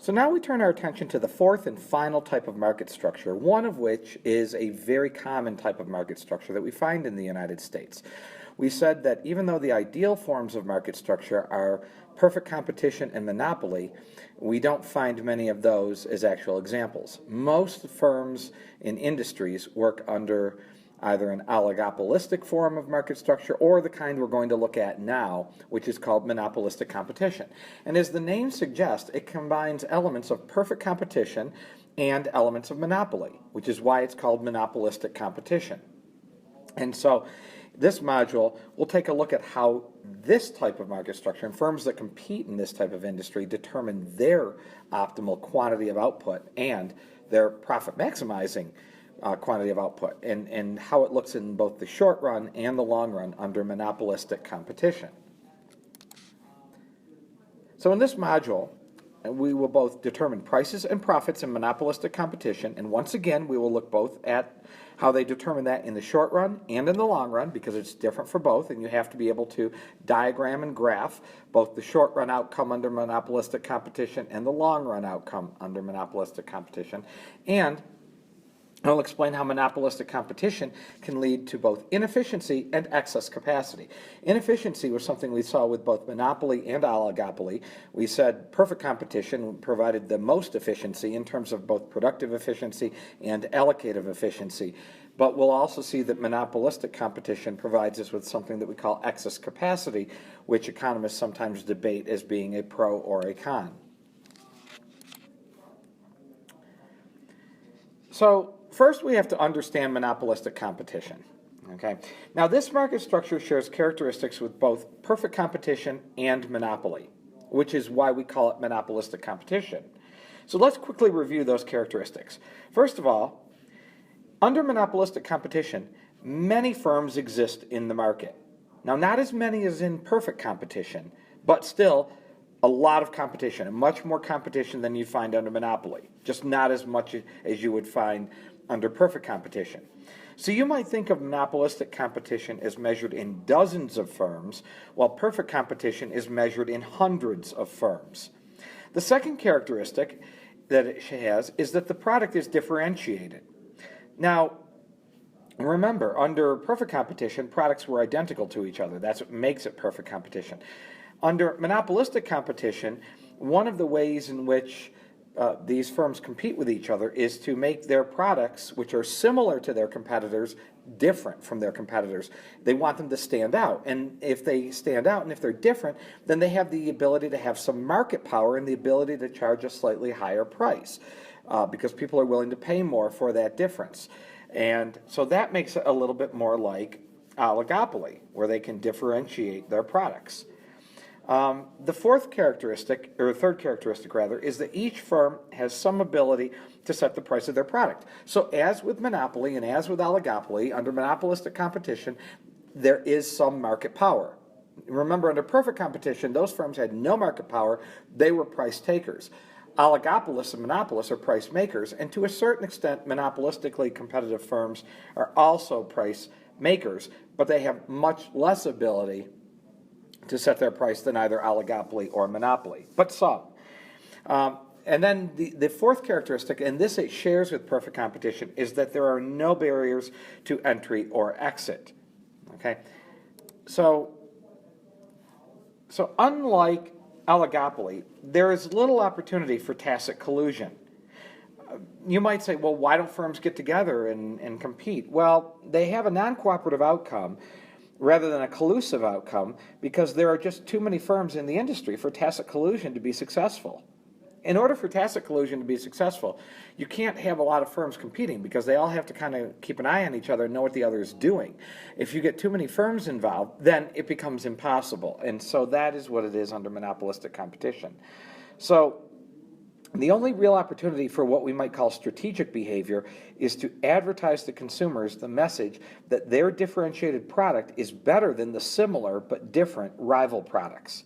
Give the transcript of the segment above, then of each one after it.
So now we turn our attention to the fourth and final type of market structure, one of which is a very common type of market structure that we find in the United States. We said that even though the ideal forms of market structure are perfect competition and monopoly, we don't find many of those as actual examples. Most firms in industries work under either an oligopolistic form of market structure or the kind we're going to look at now, which is called monopolistic competition. And as the name suggests, it combines elements of perfect competition and elements of monopoly, which is why it's called monopolistic competition. And so this module will take a look at how this type of market structure and firms that compete in this type of industry determine their optimal quantity of output and their profit maximizing quantity of output, and how it looks in both the short run and the long run under monopolistic competition. So in this module, we will both determine prices and profits in monopolistic competition, and once again we will look both at how they determine that in the short run and in the long run, because it's different for both, and you have to be able to diagram and graph both the short run outcome under monopolistic competition and the long run outcome under monopolistic competition. And I'll explain how monopolistic competition can lead to both inefficiency and excess capacity. Inefficiency was something we saw with both monopoly and oligopoly. We said perfect competition provided the most efficiency in terms of both productive efficiency and allocative efficiency. But we'll also see that monopolistic competition provides us with something that we call excess capacity, which economists sometimes debate as being a pro or a con. So first we have to understand monopolistic competition. Okay? Now this market structure shares characteristics with both perfect competition and monopoly, which is why we call it monopolistic competition. So let's quickly review those characteristics. First of all, under monopolistic competition, many firms exist in the market. Now not as many as in perfect competition, but still a lot of competition, and much more competition than you'd find under monopoly, just not as much as you would find under perfect competition. So you might think of monopolistic competition as measured in dozens of firms, while perfect competition is measured in hundreds of firms. The second characteristic that it has is that the product is differentiated. Now, remember, under perfect competition, products were identical to each other. That's what makes it perfect competition. Under monopolistic competition, one of the ways in which these firms compete with each other is to make their products, which are similar to their competitors, different from their competitors. They want them to stand out. And if they stand out and if they're different, then they have the ability to have some market power and the ability to charge a slightly higher price because people are willing to pay more for that difference. And so that makes it a little bit more like oligopoly, where they can differentiate their products. The third characteristic is that each firm has some ability to set the price of their product. So as with monopoly and as with oligopoly, under monopolistic competition, there is some market power. Remember, under perfect competition, those firms had no market power. They were price takers. Oligopolists and monopolists are price makers, and to a certain extent, monopolistically competitive firms are also price makers, but they have much less ability to set their price than either oligopoly or monopoly, but some. And then the fourth characteristic, and this it shares with perfect competition, is that there are no barriers to entry or exit. Okay, so unlike oligopoly, there is little opportunity for tacit collusion. You might say, well, why don't firms get together and compete? Well, they have a non-cooperative outcome rather than a collusive outcome because there are just too many firms in the industry for tacit collusion to be successful. In order for tacit collusion to be successful, you can't have a lot of firms competing because they all have to kind of keep an eye on each other and know what the other is doing. If you get too many firms involved, then it becomes impossible. And so that is what it is under monopolistic competition. So the only real opportunity for what we might call strategic behavior is to advertise to consumers the message that their differentiated product is better than the similar but different rival products.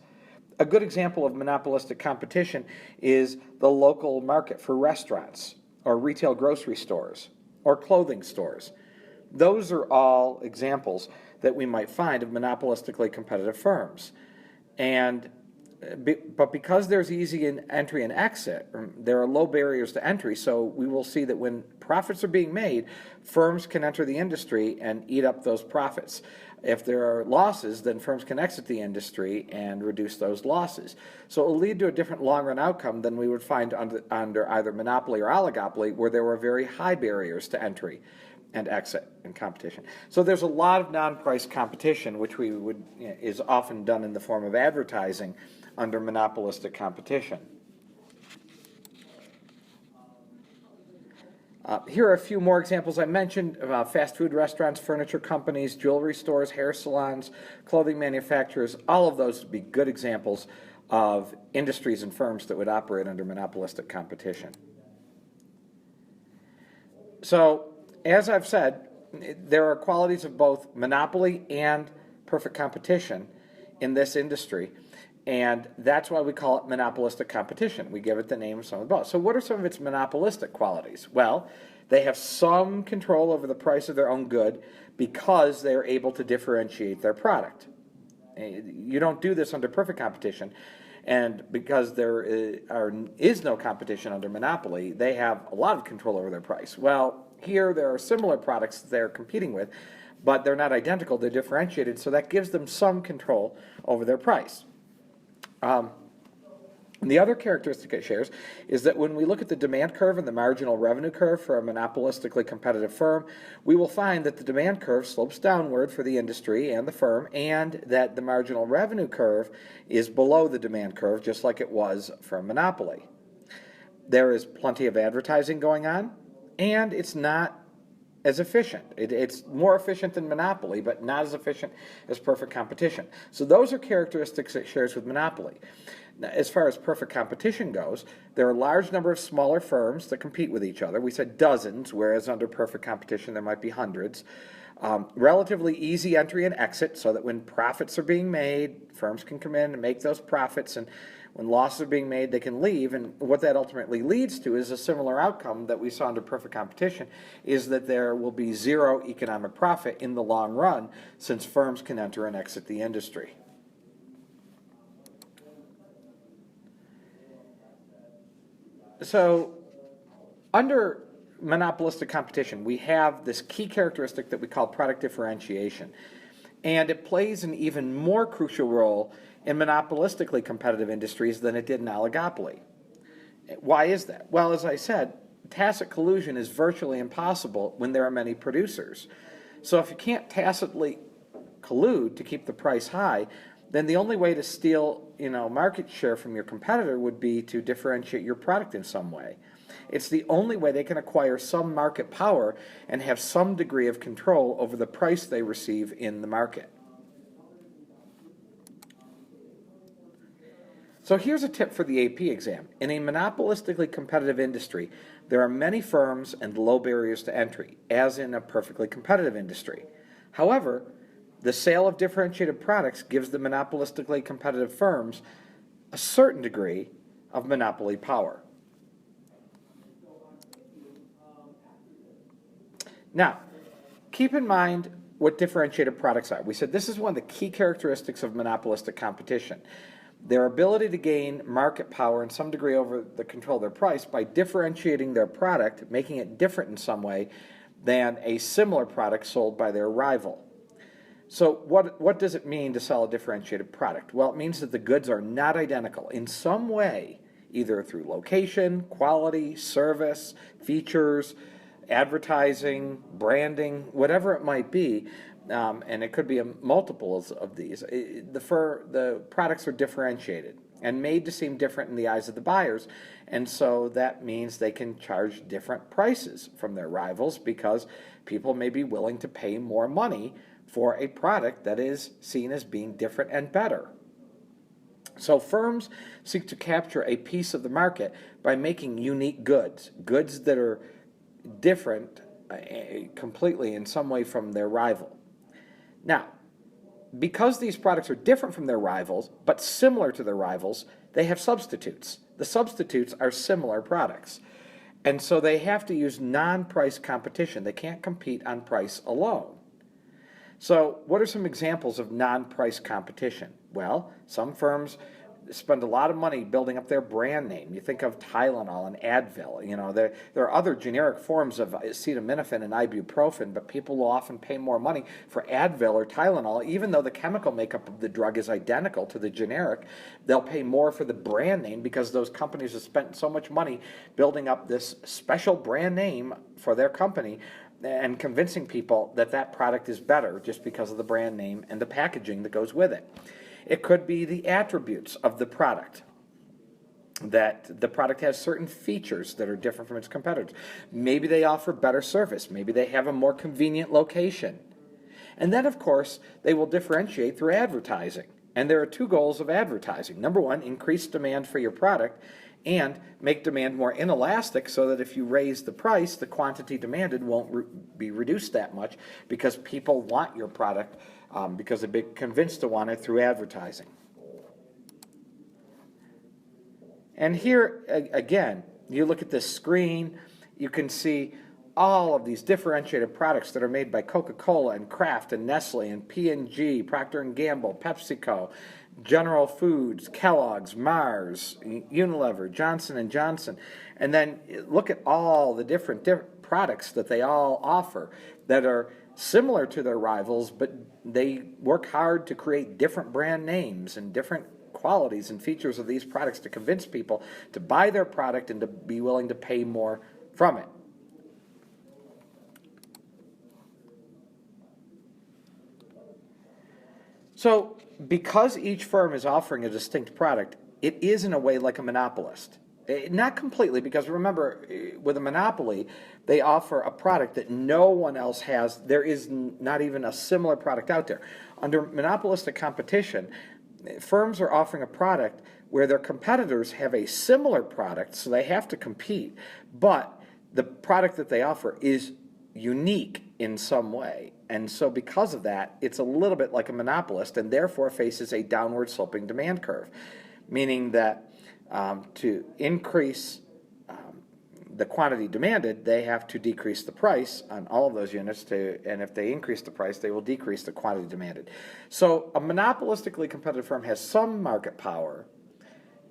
A good example of monopolistic competition is the local market for restaurants or retail grocery stores or clothing stores. Those are all examples that we might find of monopolistically competitive firms. And but because there's easy entry and exit, there are low barriers to entry, so we will see that when profits are being made, firms can enter the industry and eat up those profits. If there are losses, then firms can exit the industry and reduce those losses. So it will lead to a different long-run outcome than we would find under either monopoly or oligopoly, where there were very high barriers to entry and exit and competition. So there's a lot of non-price competition, which is often done in the form of advertising under monopolistic competition. Here are a few more examples I mentioned: fast food restaurants, furniture companies, jewelry stores, hair salons, clothing manufacturers. All of those would be good examples of industries and firms that would operate under monopolistic competition. So, as I've said, there are qualities of both monopoly and perfect competition in this industry, and that's why we call it monopolistic competition. We give it the name of some of both. So what are some of its monopolistic qualities? Well, they have some control over the price of their own good because they are able to differentiate their product. You don't do this under perfect competition, and because there is no competition under monopoly, they have a lot of control over their price. Well, here there are similar products they're competing with, but they're not identical, they're differentiated, so that gives them some control over their price. The other characteristic it shares is that when we look at the demand curve and the marginal revenue curve for a monopolistically competitive firm, we will find that the demand curve slopes downward for the industry and the firm, and that the marginal revenue curve is below the demand curve, just like it was for a monopoly. There is plenty of advertising going on, and it's not as efficient. It's more efficient than monopoly, but not as efficient as perfect competition. So those are characteristics it shares with monopoly. Now, as far as perfect competition goes, there are a large number of smaller firms that compete with each other. We said dozens, whereas under perfect competition there might be hundreds. Relatively easy entry and exit, so that when profits are being made, firms can come in and make those profits, and when losses are being made, they can leave. And what that ultimately leads to is a similar outcome that we saw under perfect competition, is that there will be zero economic profit in the long run, since firms can enter and exit the industry. So, under monopolistic competition, we have this key characteristic that we call product differentiation. And it plays an even more crucial role in monopolistically competitive industries than it did in oligopoly. Why is that? Well, as I said, tacit collusion is virtually impossible when there are many producers. So if you can't tacitly collude to keep the price high, then the only way to steal, market share from your competitor would be to differentiate your product in some way. It's the only way they can acquire some market power and have some degree of control over the price they receive in the market. So here's a tip for the AP exam. In a monopolistically competitive industry, there are many firms and low barriers to entry, as in a perfectly competitive industry. However, the sale of differentiated products gives the monopolistically competitive firms a certain degree of monopoly power. Now, keep in mind what differentiated products are. We said this is one of the key characteristics of monopolistic competition. Their ability to gain market power in some degree over the control of their price by differentiating their product, making it different in some way than a similar product sold by their rival. So what does it mean to sell a differentiated product? Well, it means that the goods are not identical in some way, either through location, quality, service, features, advertising, branding, whatever it might be, and it could be multiples of these. The products are differentiated and made to seem different in the eyes of the buyers, and so that means they can charge different prices from their rivals because people may be willing to pay more money for a product that is seen as being different and better. So firms seek to capture a piece of the market by making unique goods that are different completely in some way from their rival. Now, because these products are different from their rivals, but similar to their rivals, they have substitutes. The substitutes are similar products. And so they have to use non-price competition. They can't compete on price alone. So what are some examples of non-price competition? Well, some firms spend a lot of money building up their brand name. You think of Tylenol and Advil. There are other generic forms of acetaminophen and ibuprofen, but people will often pay more money for Advil or Tylenol, even though the chemical makeup of the drug is identical to the generic. They'll pay more for the brand name because those companies have spent so much money building up this special brand name for their company and convincing people that that product is better just because of the brand name and the packaging that goes with it. It could be the attributes of the product, that the product has certain features that are different from its competitors. Maybe they offer better service. Maybe they have a more convenient location. And then, of course, they will differentiate through advertising. And there are two goals of advertising. Number one, increase demand for your product and make demand more inelastic so that if you raise the price, the quantity demanded won't be reduced that much because people want your product because they've been convinced to want it through advertising. And here, again, you look at this screen, you can see all of these differentiated products that are made by Coca-Cola and Kraft and Nestle and P&G, Procter & Gamble, PepsiCo, General Foods, Kellogg's, Mars, Unilever, Johnson & Johnson. And then look at all the different products that they all offer that are similar to their rivals, but they work hard to create different brand names and different qualities and features of these products to convince people to buy their product and to be willing to pay more from it. So, because each firm is offering a distinct product, it is in a way like a monopolist. Not completely, because remember, with a monopoly, they offer a product that no one else has. There is not even a similar product out there. Under monopolistic competition, firms are offering a product where their competitors have a similar product, so they have to compete, but the product that they offer is unique in some way. And so because of that, it's a little bit like a monopolist and therefore faces a downward sloping demand curve, meaning that to increase the quantity demanded, they have to decrease the price on all of those units, and if they increase the price, they will decrease the quantity demanded. So a monopolistically competitive firm has some market power,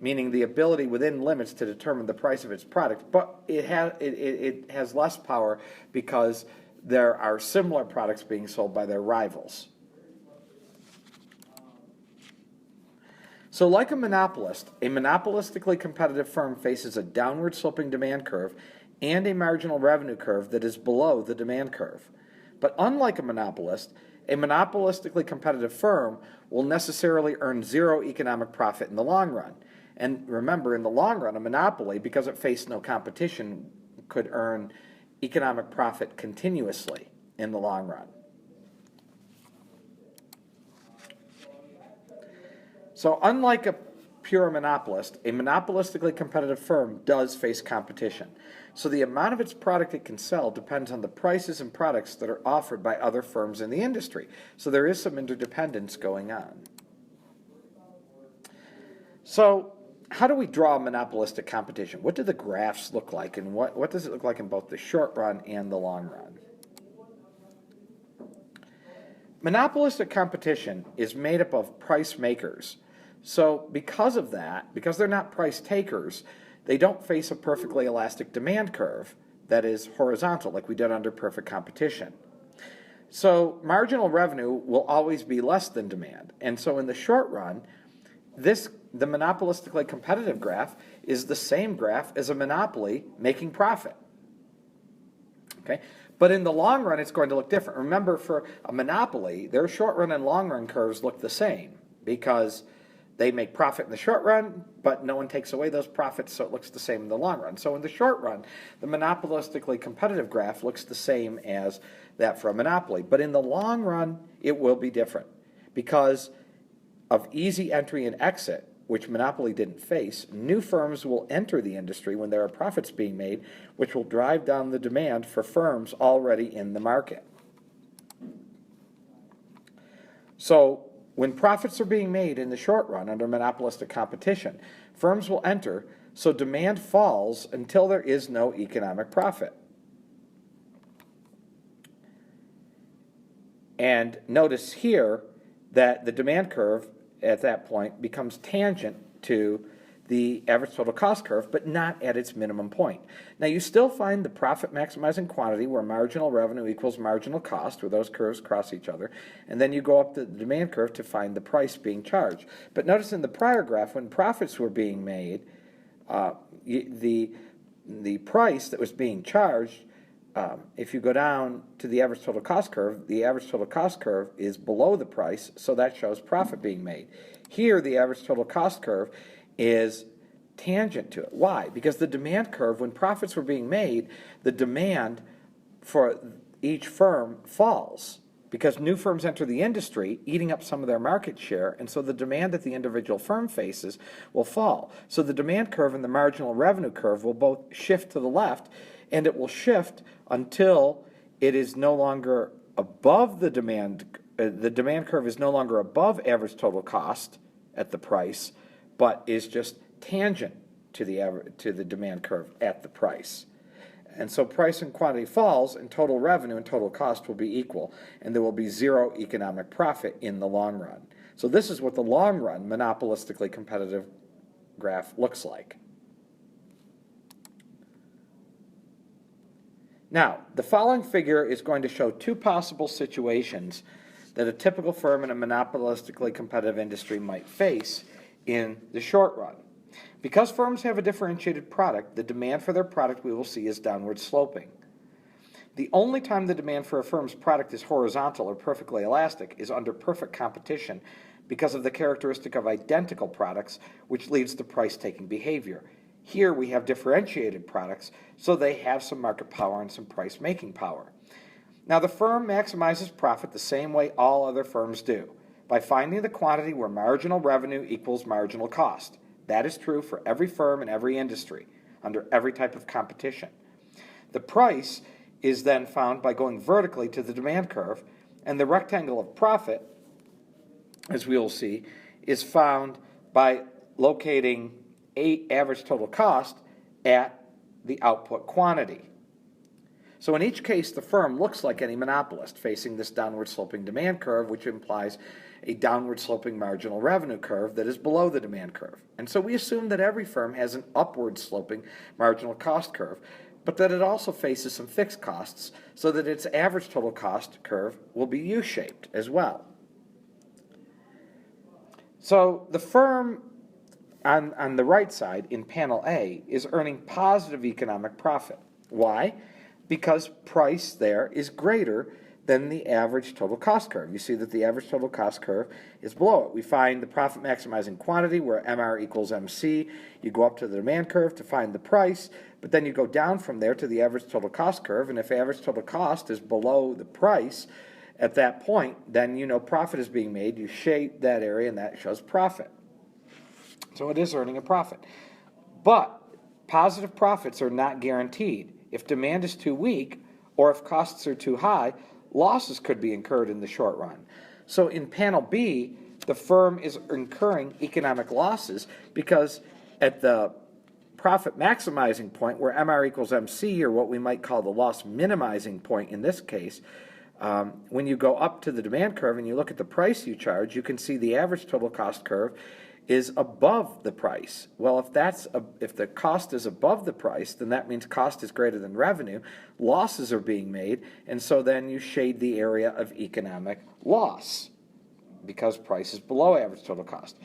meaning the ability within limits to determine the price of its product, but it has less power because there are similar products being sold by their rivals. So like a monopolist, a monopolistically competitive firm faces a downward sloping demand curve and a marginal revenue curve that is below the demand curve. But unlike a monopolist, a monopolistically competitive firm will necessarily earn zero economic profit in the long run. And remember, in the long run, a monopoly, because it faced no competition, could earn economic profit continuously in the long run. So unlike a pure monopolist, a monopolistically competitive firm does face competition. So the amount of its product it can sell depends on the prices and products that are offered by other firms in the industry. So there is some interdependence going on. So how do we draw monopolistic competition? What do the graphs look like, and what does it look like in both the short run and the long run? Monopolistic competition is made up of price makers. So because of that, because they're not price takers, they don't face a perfectly elastic demand curve that is horizontal like we did under perfect competition. So marginal revenue will always be less than demand. And so in the short run, the monopolistically competitive graph is the same graph as a monopoly making profit. Okay? But in the long run, it's going to look different. Remember, for a monopoly, their short run and long run curves look the same because they make profit in the short run, but no one takes away those profits, so it looks the same in the long run. So in the short run, the monopolistically competitive graph looks the same as that for a monopoly. But in the long run, it will be different because of easy entry and exit, which monopoly didn't face. New firms will enter the industry when there are profits being made, which will drive down the demand for firms already in the market. So when profits are being made in the short run under monopolistic competition, firms will enter, so demand falls until there is no economic profit. And notice here that the demand curve at that point becomes tangent to the average total cost curve, but not at its minimum point. Now, you still find the profit maximizing quantity where marginal revenue equals marginal cost, where those curves cross each other, and then you go up the demand curve to find the price being charged. But notice in the prior graph, when profits were being made, the price that was being charged, if you go down to the average total cost curve, the average total cost curve is below the price, so that shows profit being made. Here, the average total cost curve is tangent to it. Why? Because the demand curve, when profits were being made, the demand for each firm falls because new firms enter the industry, eating up some of their market share, and so the demand that the individual firm faces will fall. So the demand curve and the marginal revenue curve will both shift to the left, and it will shift until it is no longer above the demand curve is no longer above average total cost at the price, but is just tangent to the demand curve at the price. And so price and quantity falls, and total revenue and total cost will be equal, and there will be zero economic profit in the long run. So this is what the long run monopolistically competitive graph looks like. Now, the following figure is going to show two possible situations that a typical firm in a monopolistically competitive industry might face in the short run. Because firms have a differentiated product, the demand for their product we will see is downward sloping. The only time the demand for a firm's product is horizontal or perfectly elastic is under perfect competition because of the characteristic of identical products, which leads to price-taking behavior. Here we have differentiated products, so they have some market power and some price-making power. Now, the firm maximizes profit the same way all other firms do, by finding the quantity where marginal revenue equals marginal cost. That is true for every firm in every industry, under every type of competition. The price is then found by going vertically to the demand curve, and the rectangle of profit, as we will see, is found by locating average total cost at the output quantity. So in each case, the firm looks like any monopolist facing this downward sloping demand curve, which implies a downward sloping marginal revenue curve that is below the demand curve. And so we assume that every firm has an upward sloping marginal cost curve, but that it also faces some fixed costs so that its average total cost curve will be U-shaped as well. So the firm on the right side in panel A is earning positive economic profit. Why? Because price there is greater than the average total cost curve. You see that the average total cost curve is below it. We find the profit maximizing quantity where MR equals MC. You go up to the demand curve to find the price, but then you go down from there to the average total cost curve, and if average total cost is below the price at that point, then you know profit is being made. You shade that area, and that shows profit. So it is earning a profit. But positive profits are not guaranteed. If demand is too weak, or if costs are too high, losses could be incurred in the short run. So in panel B, the firm is incurring economic losses because at the profit maximizing point, where MR equals MC, or what we might call the loss minimizing point in this case, when you go up to the demand curve and you look at the price you charge, you can see the average total cost curve is above the price. Well, if the cost is above the price, then that means cost is greater than revenue. Losses are being made, and so then you shade the area of economic loss because price is below average total cost.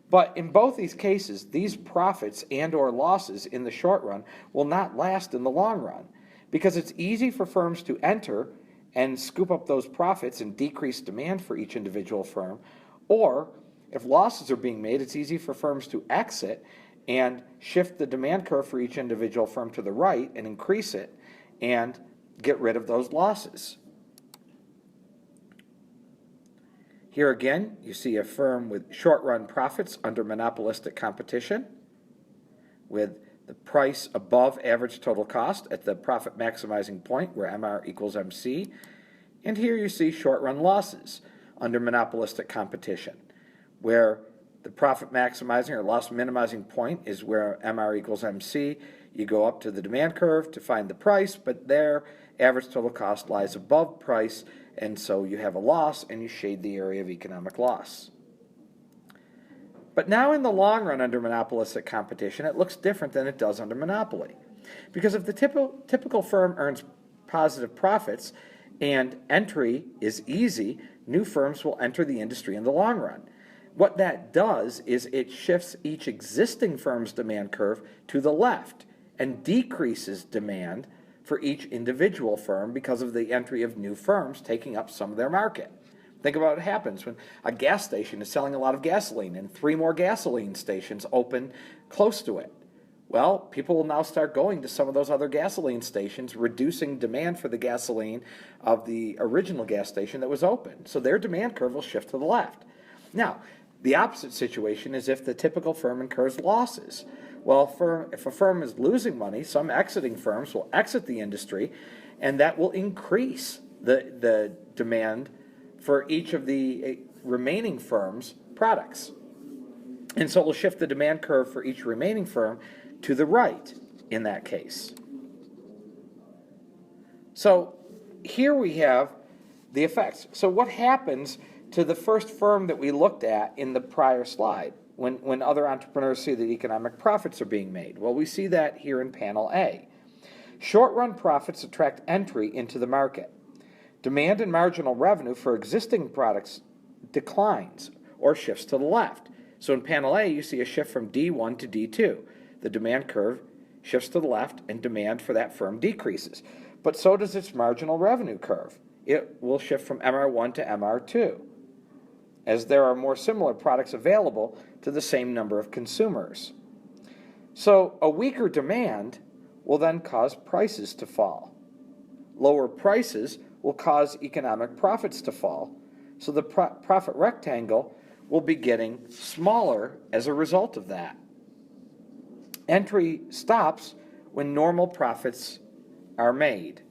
But in both these cases, these profits and or losses in the short run will not last in the long run because it's easy for firms to enter and scoop up those profits and decrease demand for each individual firm, or if losses are being made, it's easy for firms to exit and shift the demand curve for each individual firm to the right and increase it and get rid of those losses. Here again, you see a firm with short-run profits under monopolistic competition with the price above average total cost at the profit maximizing point where MR equals MC. And here you see short-run losses under monopolistic competition, where the profit maximizing or loss minimizing point is where MR equals MC. You go up to the demand curve to find the price, but there average total cost lies above price, and so you have a loss and you shade the area of economic loss. But now in the long run under monopolistic competition, it looks different than it does under monopoly. Because if the typical firm earns positive profits and entry is easy, new firms will enter the industry in the long run. What that does is it shifts each existing firm's demand curve to the left and decreases demand for each individual firm because of the entry of new firms taking up some of their market. Think about what happens when a gas station is selling a lot of gasoline and 3 more gasoline stations open close to it. Well, people will now start going to some of those other gasoline stations, reducing demand for the gasoline of the original gas station that was open. So their demand curve will shift to the left. Now, the opposite situation is if the typical firm incurs losses. Well, if a firm is losing money, some exiting firms will exit the industry, and that will increase the demand for each of the remaining firms' products. And so it will shift the demand curve for each remaining firm to the right in that case. So here we have the effects. So what happens to the first firm that we looked at in the prior slide when other entrepreneurs see that economic profits are being made? Well, we see that here in panel A. Short-run profits attract entry into the market. Demand and marginal revenue for existing products declines or shifts to the left. So in panel A, you see a shift from D1 to D2. The demand curve shifts to the left and demand for that firm decreases. But so does its marginal revenue curve. It will shift from MR1 to MR2, as there are more similar products available to the same number of consumers. So a weaker demand will then cause prices to fall. Lower prices will cause economic profits to fall, so the profit rectangle will be getting smaller as a result of that. Entry stops when normal profits are made.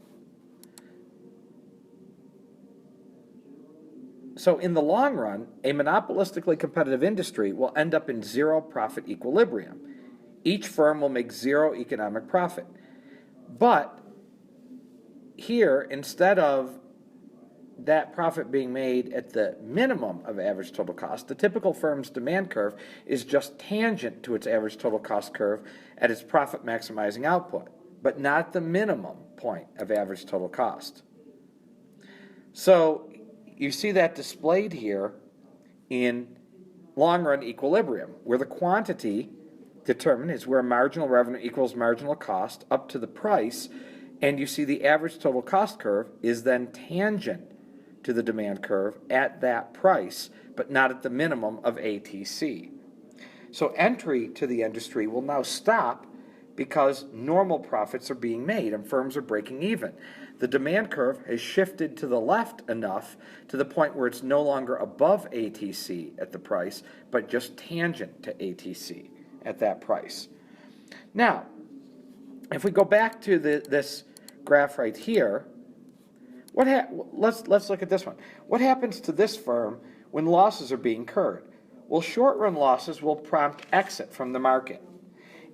So in the long run, a monopolistically competitive industry will end up in zero profit equilibrium. Each firm will make zero economic profit. But here, instead of that profit being made at the minimum of average total cost, the typical firm's demand curve is just tangent to its average total cost curve at its profit maximizing output, but not the minimum point of average total cost. So you see that displayed here in long-run equilibrium, where the quantity determined is where marginal revenue equals marginal cost up to the price, and you see the average total cost curve is then tangent to the demand curve at that price, but not at the minimum of ATC. So entry to the industry will now stop because normal profits are being made and firms are breaking even. The demand curve has shifted to the left enough to the point where it's no longer above ATC at the price, but just tangent to ATC at that price. Now, if we go back to this graph right here, let's look at this one. What happens to this firm when losses are being incurred? Well, short-run losses will prompt exit from the market.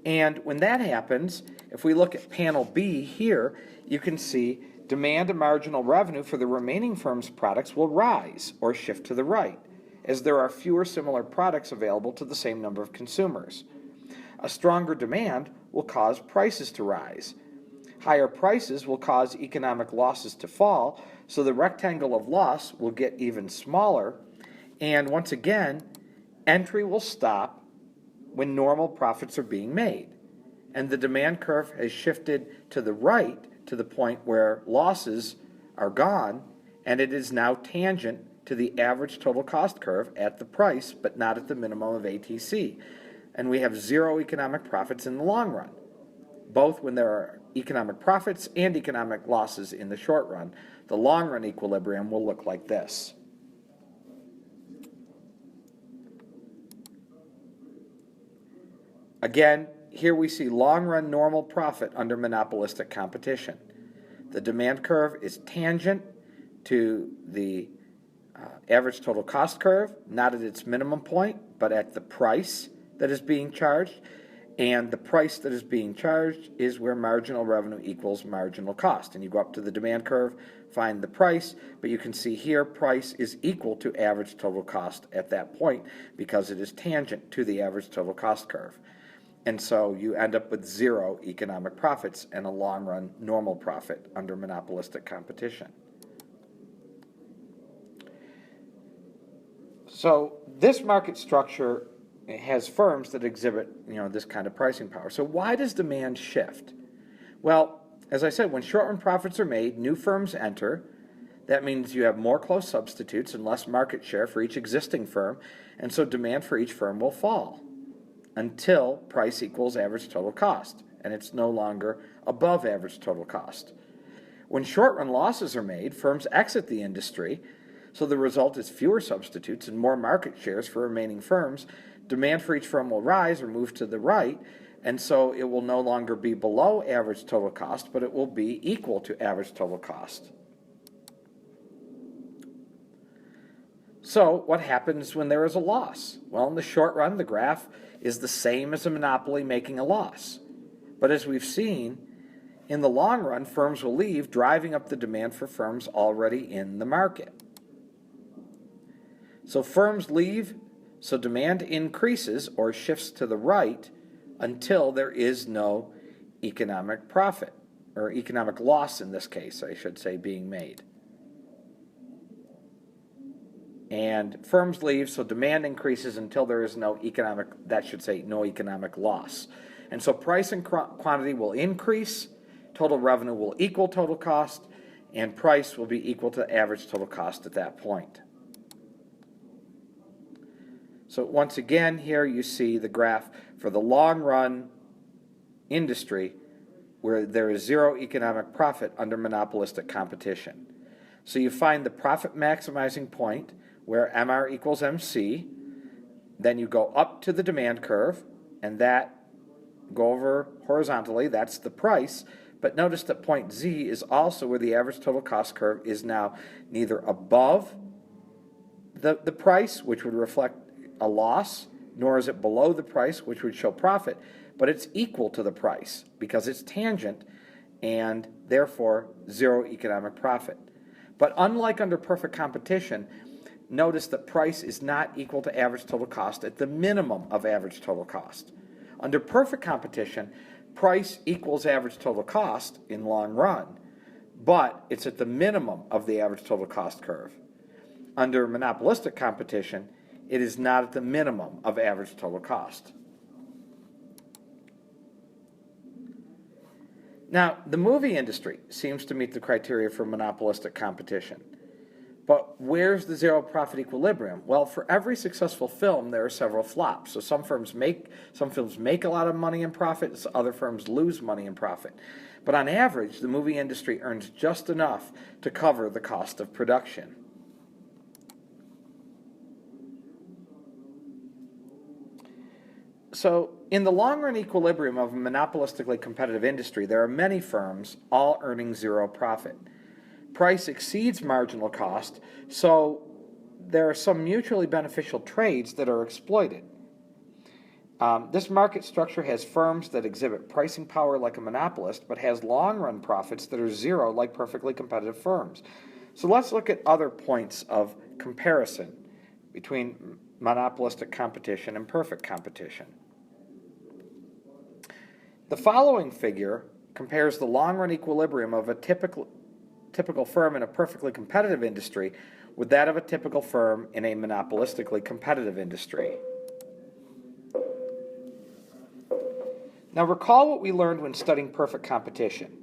And when that happens, if we look at panel B here, you can see demand and marginal revenue for the remaining firm's products will rise or shift to the right, as there are fewer similar products available to the same number of consumers. A stronger demand will cause prices to rise. Higher prices will cause economic losses to fall, so the rectangle of loss will get even smaller, and once again, entry will stop when normal profits are being made, and the demand curve has shifted to the right to the point where losses are gone, and it is now tangent to the average total cost curve at the price, but not at the minimum of ATC. And we have zero economic profits in the long run, both when there are economic profits and economic losses in the short run. The long run equilibrium will look like this. Again, here we see long-run normal profit under monopolistic competition. The demand curve is tangent to the average total cost curve, not at its minimum point, but at the price that is being charged. And the price that is being charged is where marginal revenue equals marginal cost. And you go up to the demand curve, find the price, but you can see here price is equal to average total cost at that point because it is tangent to the average total cost curve. And so you end up with zero economic profits and a long-run normal profit under monopolistic competition. So this market structure has firms that exhibit, this kind of pricing power. So why does demand shift? Well, as I said, when short-run profits are made, new firms enter. That means you have more close substitutes and less market share for each existing firm, and so demand for each firm will fall until price equals average total cost, and it's no longer above average total cost. When short-run losses are made, firms exit the industry, so the result is fewer substitutes and more market shares for remaining firms. Demand for each firm will rise or move to the right, and so it will no longer be below average total cost, but it will be equal to average total cost. So what happens when there is a loss? Well, in the short run, the graph is the same as a monopoly making a loss. But as we've seen, in the long run, firms will leave, driving up the demand for firms already in the market. So firms leave, so demand increases or shifts to the right until there is no economic profit, or economic loss in this case, I should say, being made. And firms leave, so demand increases until there is no economic loss. And so price and quantity will increase, total revenue will equal total cost, and price will be equal to average total cost at that point. So once again, here you see the graph for the long run industry where there is zero economic profit under monopolistic competition. So you find the profit maximizing point where MR equals MC, then you go up to the demand curve, and that go over horizontally, that's the price, but notice that point Z is also where the average total cost curve is now neither above the price, which would reflect a loss, nor is it below the price, which would show profit, but it's equal to the price because it's tangent and therefore zero economic profit. But unlike under perfect competition, notice that price is not equal to average total cost at the minimum of average total cost. Under perfect competition, price equals average total cost in long run, but it's at the minimum of the average total cost curve. Under monopolistic competition, it is not at the minimum of average total cost. Now, the movie industry seems to meet the criteria for monopolistic competition. But where's the zero profit equilibrium? Well, for every successful film, there are several flops. So some films make a lot of money and profit, other firms lose money and profit. But on average, the movie industry earns just enough to cover the cost of production. So in the long-run equilibrium of a monopolistically competitive industry, there are many firms all earning zero profit. Price exceeds marginal cost, so there are some mutually beneficial trades that are exploited. This market structure has firms that exhibit pricing power like a monopolist, but has long-run profits that are zero like perfectly competitive firms. So let's look at other points of comparison between monopolistic competition and perfect competition. The following figure compares the long-run equilibrium of a typical firm in a perfectly competitive industry with that of a typical firm in a monopolistically competitive industry. Now recall what we learned when studying perfect competition.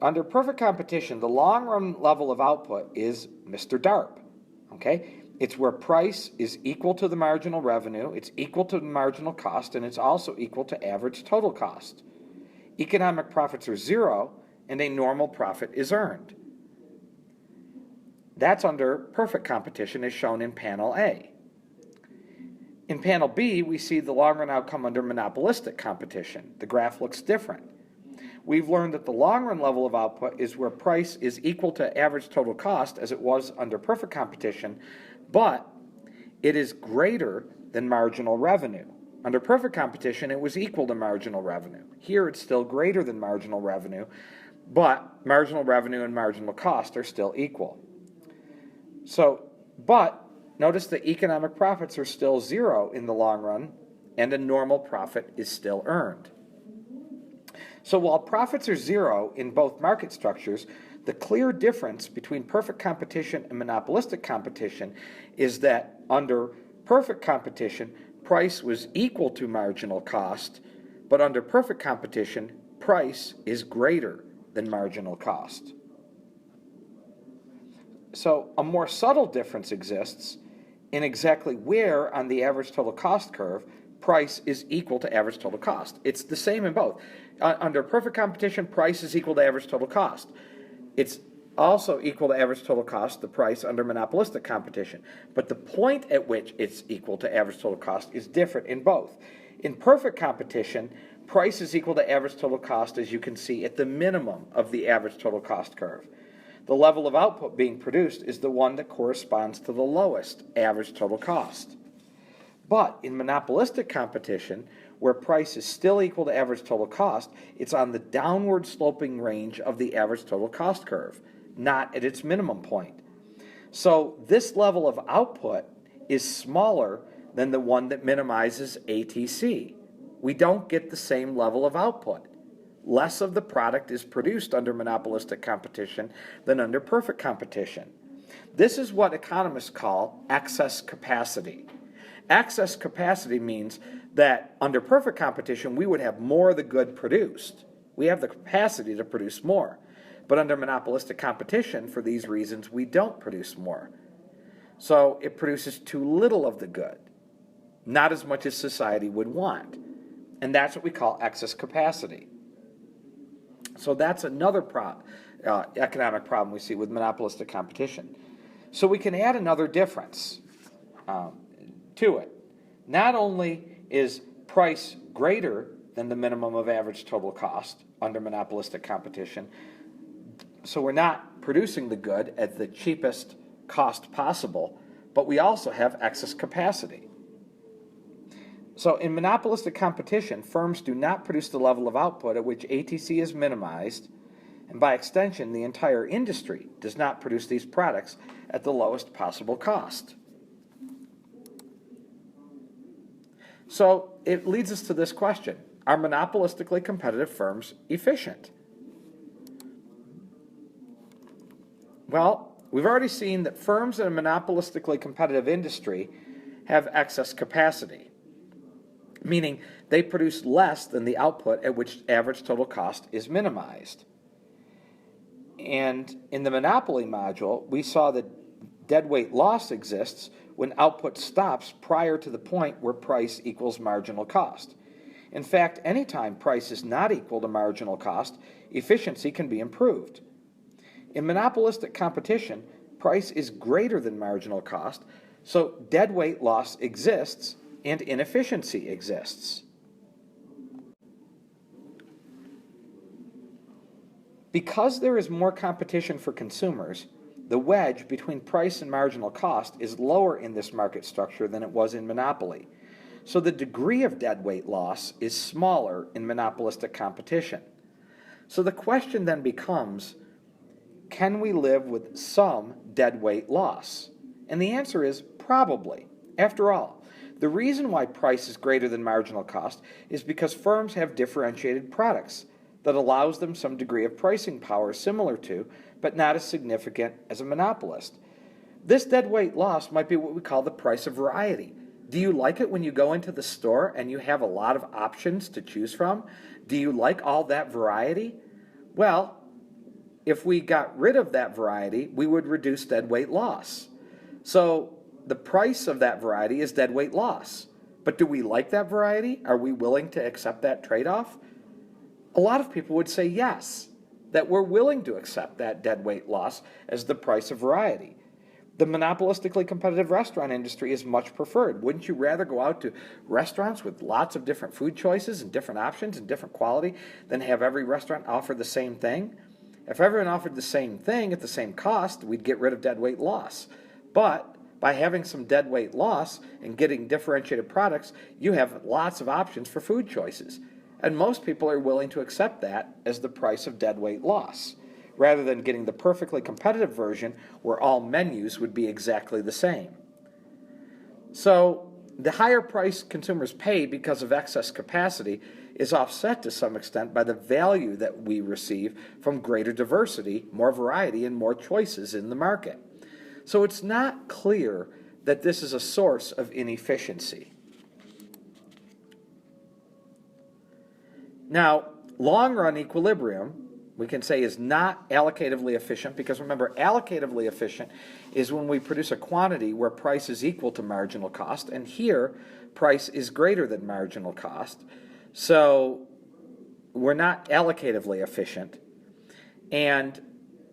Under perfect competition, the long-run level of output is Mr. DARP. Okay? It's where price is equal to the marginal revenue, it's equal to the marginal cost, and it's also equal to average total cost. Economic profits are zero, and a normal profit is earned. That's under perfect competition as shown in panel A. In panel B, we see the long-run outcome under monopolistic competition. The graph looks different. We've learned that the long-run level of output is where price is equal to average total cost as it was under perfect competition, but it is greater than marginal revenue. Under perfect competition, it was equal to marginal revenue. Here, it's still greater than marginal revenue, but marginal revenue and marginal cost are still equal. But notice the economic profits are still zero in the long run, and a normal profit is still earned. So while profits are zero in both market structures, the clear difference between perfect competition and monopolistic competition is that under perfect competition, price was equal to marginal cost, but under perfect competition, price is greater than marginal cost. So a more subtle difference exists in exactly where on the average total cost curve price is equal to average total cost. It's the same in both. Under perfect competition, price is equal to average total cost. It's also equal to average total cost, the price under monopolistic competition. But the point at which it's equal to average total cost is different in both. In perfect competition, price is equal to average total cost, as you can see, at the minimum of the average total cost curve. The level of output being produced is the one that corresponds to the lowest average total cost. But in monopolistic competition, where price is still equal to average total cost, it's on the downward sloping range of the average total cost curve, not at its minimum point. So this level of output is smaller than the one that minimizes ATC. We don't get the same level of output. Less of the product is produced under monopolistic competition than under perfect competition. This is what economists call excess capacity. Excess capacity means that under perfect competition, we would have more of the good produced. We have the capacity to produce more. But under monopolistic competition, for these reasons, we don't produce more. So it produces too little of the good, not as much as society would want. And that's what we call excess capacity. So that's another economic problem we see with monopolistic competition. So we can add another difference to it. Not only is price greater than the minimum of average total cost under monopolistic competition, so we're not producing the good at the cheapest cost possible, but we also have excess capacity. So in monopolistic competition, firms do not produce the level of output at which ATC is minimized, and by extension, the entire industry does not produce these products at the lowest possible cost. So it leads us to this question: are monopolistically competitive firms efficient? Well, we've already seen that firms in a monopolistically competitive industry have excess capacity, meaning they produce less than the output at which average total cost is minimized. And in the monopoly module, we saw that deadweight loss exists when output stops prior to the point where price equals marginal cost. In fact, anytime price is not equal to marginal cost, efficiency can be improved. In monopolistic competition, price is greater than marginal cost, so deadweight loss exists and inefficiency exists. Because there is more competition for consumers, the wedge between price and marginal cost is lower in this market structure than it was in monopoly. So the degree of deadweight loss is smaller in monopolistic competition. So the question then becomes, can we live with some deadweight loss? And the answer is probably. After all, the reason why price is greater than marginal cost is because firms have differentiated products that allows them some degree of pricing power similar to, but not as significant as a monopolist. This deadweight loss might be what we call the price of variety. Do you like it when you go into the store and you have a lot of options to choose from? Do you like all that variety? Well, if we got rid of that variety, we would reduce deadweight loss. So the price of that variety is deadweight loss. But do we like that variety? Are we willing to accept that trade-off? A lot of people would say yes, that we're willing to accept that deadweight loss as the price of variety. The monopolistically competitive restaurant industry is much preferred. Wouldn't you rather go out to restaurants with lots of different food choices and different options and different quality than have every restaurant offer the same thing? If everyone offered the same thing at the same cost, we'd get rid of deadweight loss. But by having some dead weight loss and getting differentiated products, you have lots of options for food choices. And most people are willing to accept that as the price of dead weight loss, rather than getting the perfectly competitive version where all menus would be exactly the same. So the higher price consumers pay because of excess capacity is offset to some extent by the value that we receive from greater diversity, more variety, and more choices in the market. So it's not clear that this is a source of inefficiency. Now, long-run equilibrium, we can say, is not allocatively efficient, because remember, allocatively efficient is when we produce a quantity where price is equal to marginal cost, and here price is greater than marginal cost. So we're not allocatively efficient, and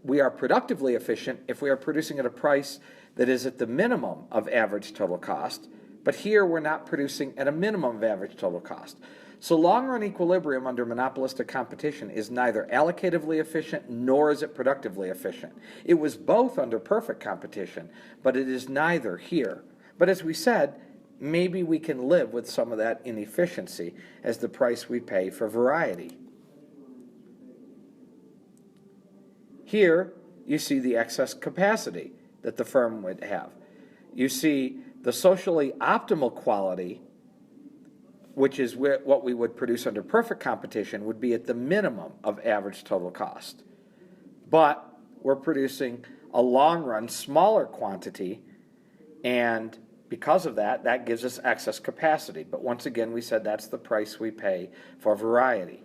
we are productively efficient if we are producing at a price that is at the minimum of average total cost, but here we're not producing at a minimum of average total cost. So long-run equilibrium under monopolistic competition is neither allocatively efficient nor is it productively efficient. It was both under perfect competition, but it is neither here. But as we said, maybe we can live with some of that inefficiency as the price we pay for variety. Here, you see the excess capacity that the firm would have. You see the socially optimal quality, which is what we would produce under perfect competition, would be at the minimum of average total cost. But we're producing a long-run, smaller quantity, and because of that, that gives us excess capacity. But once again, we said that's the price we pay for variety.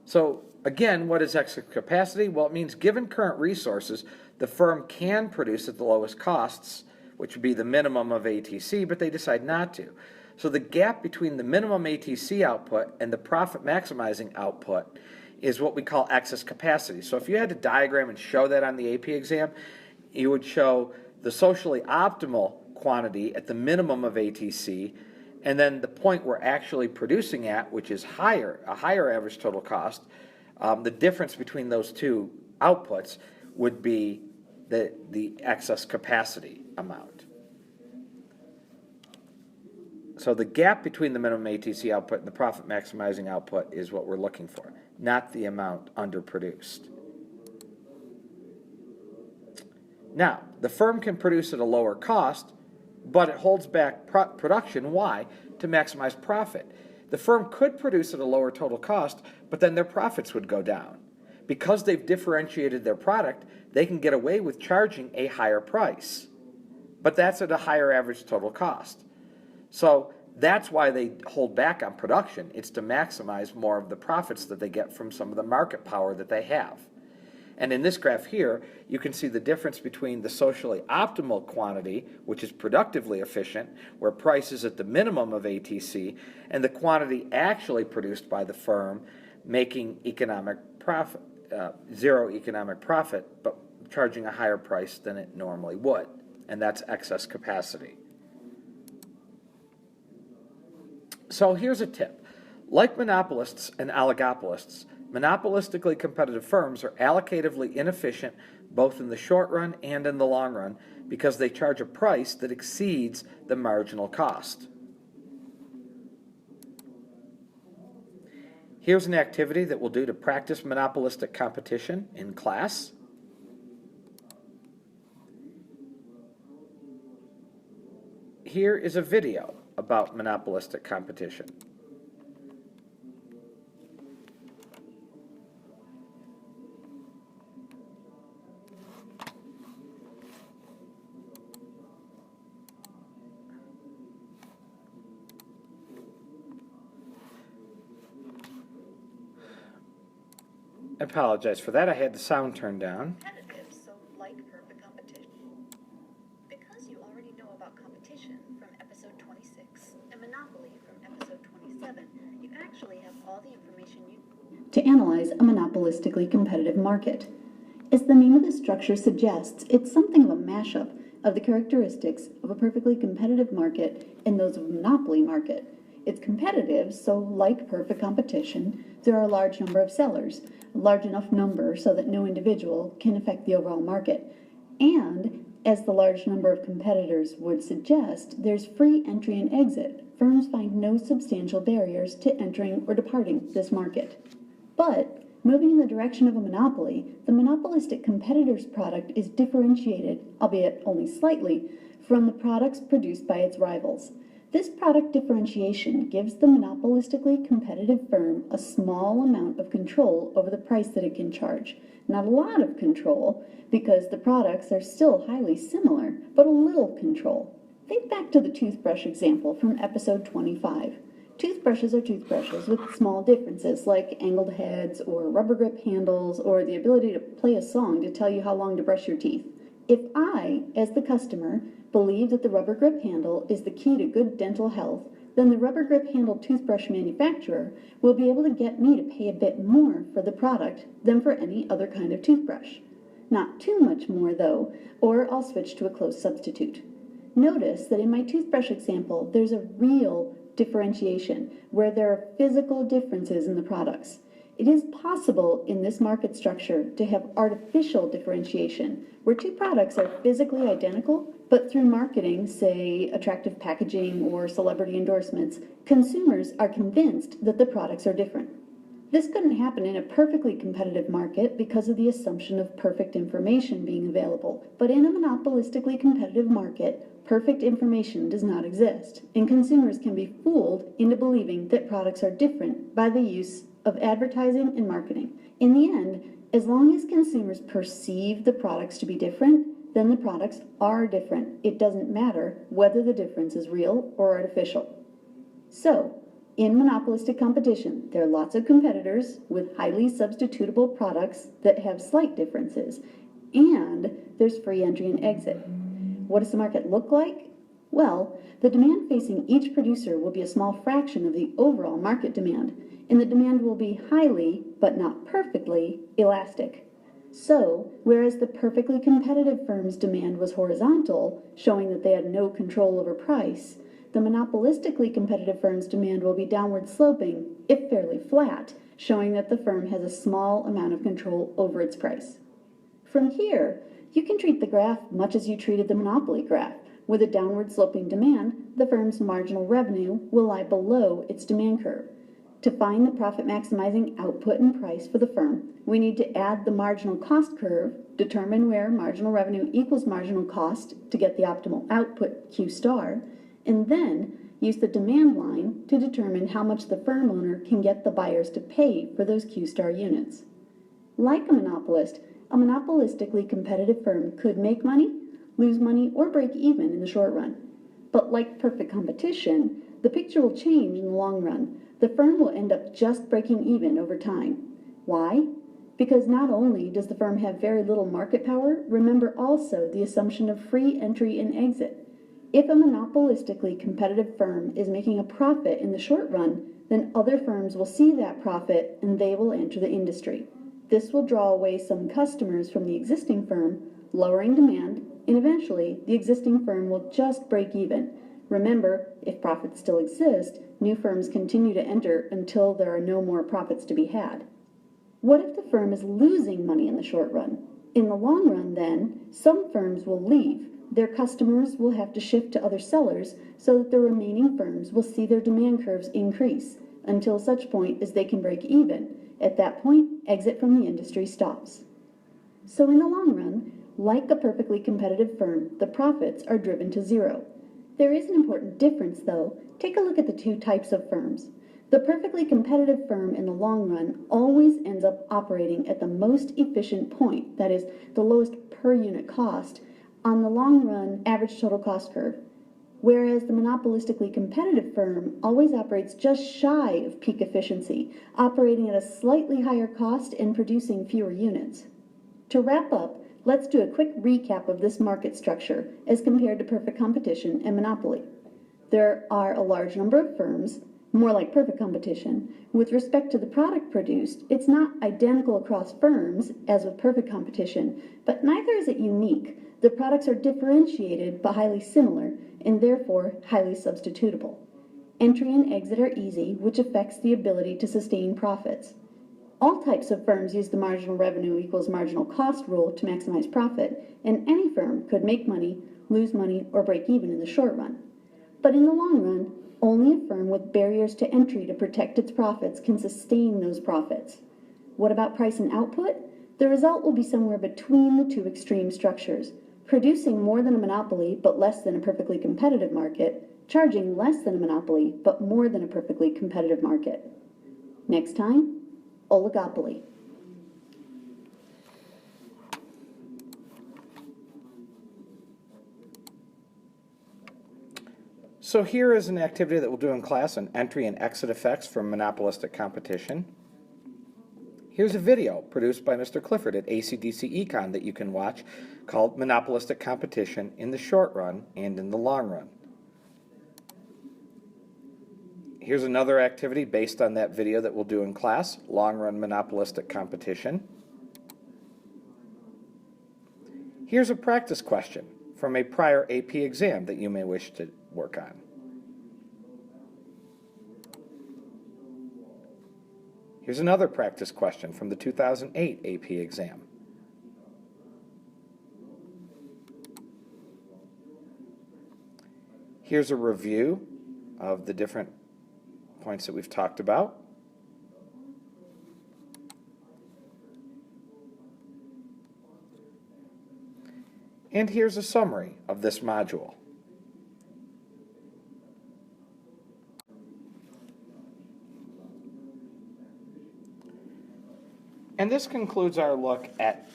So again, what is excess capacity? Well, it means given current resources, the firm can produce at the lowest costs, which would be the minimum of ATC, but they decide not to. So the gap between the minimum ATC output and the profit maximizing output is what we call excess capacity. So if you had to diagram and show that on the AP exam, you would show the socially optimal quantity at the minimum of ATC, and then the point we're actually producing at, which is higher, a higher average total cost. The difference between those two outputs would be the excess capacity amount. So the gap between the minimum ATC output and the profit maximizing output is what we're looking for, not the amount underproduced. Now, the firm can produce at a lower cost, but it holds back production. Why? To maximize profit. The firm could produce at a lower total cost, but then their profits would go down. Because they've differentiated their product, they can get away with charging a higher price. But that's at a higher average total cost. So that's why they hold back on production. It's to maximize more of the profits that they get from some of the market power that they have. And in this graph here, you can see the difference between the socially optimal quantity, which is productively efficient, where price is at the minimum of ATC, and the quantity actually produced by the firm, making economic profit, zero economic profit, but charging a higher price than it normally would. And that's excess capacity. So here's a tip. Like monopolists and oligopolists, monopolistically competitive firms are allocatively inefficient both in the short run and in the long run because they charge a price that exceeds the marginal cost. Here's an activity that we'll do to practice monopolistic competition in class. Here is a video about monopolistic competition. I apologize for that. I had the sound turned down. Competitive, so like perfect competition. Because you already know about competition from episode 26 and monopoly from episode 27, you actually have all the information you need to analyze a monopolistically competitive market. As the name of the structure suggests, it's something of a mashup of the characteristics of a perfectly competitive market and those of a monopoly market. It's competitive, so like perfect competition, there are a large number of sellers, a large enough number so that no individual can affect the overall market. And, as the large number of competitors would suggest, there's free entry and exit. Firms find no substantial barriers to entering or departing this market. But, moving in the direction of a monopoly, the monopolistic competitor's product is differentiated, albeit only slightly, from the products produced by its rivals. This product differentiation gives the monopolistically competitive firm a small amount of control over the price that it can charge. Not a lot of control, because the products are still highly similar, but a little control. Think back to the toothbrush example from episode 25. Toothbrushes are toothbrushes with small differences like angled heads or rubber grip handles or the ability to play a song to tell you how long to brush your teeth. If I, as the customer, believe that the rubber grip handle is the key to good dental health, then the rubber grip handle toothbrush manufacturer will be able to get me to pay a bit more for the product than for any other kind of toothbrush. Not too much more, though, or I'll switch to a close substitute. Notice that in my toothbrush example, there's a real differentiation where there are physical differences in the products. It is possible in this market structure to have artificial differentiation, where two products are physically identical, but through marketing, say attractive packaging or celebrity endorsements, consumers are convinced that the products are different. This couldn't happen in a perfectly competitive market because of the assumption of perfect information being available, but in a monopolistically competitive market, perfect information does not exist, and consumers can be fooled into believing that products are different by the use of advertising and marketing. In the end, as long as consumers perceive the products to be different, then the products are different. It doesn't matter whether the difference is real or artificial. So, in monopolistic competition, there are lots of competitors with highly substitutable products that have slight differences, and there's free entry and exit. What does the market look like? Well, the demand facing each producer will be a small fraction of the overall market demand, and the demand will be highly, but not perfectly, elastic. So, whereas the perfectly competitive firm's demand was horizontal, showing that they had no control over price, the monopolistically competitive firm's demand will be downward sloping, if fairly flat, showing that the firm has a small amount of control over its price. From here, you can treat the graph much as you treated the monopoly graph. With a downward sloping demand, the firm's marginal revenue will lie below its demand curve. To find the profit maximizing output and price for the firm, we need to add the marginal cost curve, determine where marginal revenue equals marginal cost to get the optimal output Q star, and then use the demand line to determine how much the firm owner can get the buyers to pay for those Q star units. Like a monopolist, a monopolistically competitive firm could make money, lose money, or break even in the short run. But like perfect competition, the picture will change in the long run. The firm will end up just breaking even over time. Why? Because not only does the firm have very little market power, remember also the assumption of free entry and exit. If a monopolistically competitive firm is making a profit in the short run, then other firms will see that profit and they will enter the industry. This will draw away some customers from the existing firm, lowering demand, and eventually the existing firm will just break even. Remember, if profits still exist, new firms continue to enter until there are no more profits to be had. What if the firm is losing money in the short run? In the long run, then, some firms will leave. Their customers will have to shift to other sellers so that the remaining firms will see their demand curves increase until such point as they can break even. At that point, exit from the industry stops. So in the long run, like a perfectly competitive firm, the profits are driven to zero. There is an important difference, though. Take a look at the two types of firms. The perfectly competitive firm in the long run always ends up operating at the most efficient point, that is, the lowest per unit cost, on the long run average total cost curve, whereas the monopolistically competitive firm always operates just shy of peak efficiency, operating at a slightly higher cost and producing fewer units. To wrap up, let's do a quick recap of this market structure as compared to perfect competition and monopoly. There are a large number of firms, more like perfect competition. With respect to the product produced, it's not identical across firms, as with perfect competition, but neither is it unique. The products are differentiated but highly similar, and therefore highly substitutable. Entry and exit are easy, which affects the ability to sustain profits. All types of firms use the marginal revenue equals marginal cost rule to maximize profit, and any firm could make money, lose money, or break even in the short run. But in the long run, only a firm with barriers to entry to protect its profits can sustain those profits. What about price and output? The result will be somewhere between the two extreme structures, producing more than a monopoly but less than a perfectly competitive market, charging less than a monopoly but more than a perfectly competitive market. Next time, oligopoly. So here is an activity that we'll do in class on entry and exit effects from monopolistic competition. Here's a video produced by Mr. Clifford at ACDC Econ that you can watch called Monopolistic Competition in the Short Run and in the Long Run. Here's another activity based on that video that we'll do in class, Long Run Monopolistic Competition. Here's a practice question from a prior AP exam that you may wish to work on. Here's another practice question from the 2008 AP exam. Here's a review of the different points that we've talked about. And here's a summary of this module. And this concludes our look at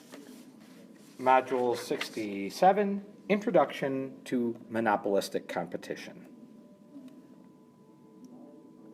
Module 67, Introduction to Monopolistic Competition.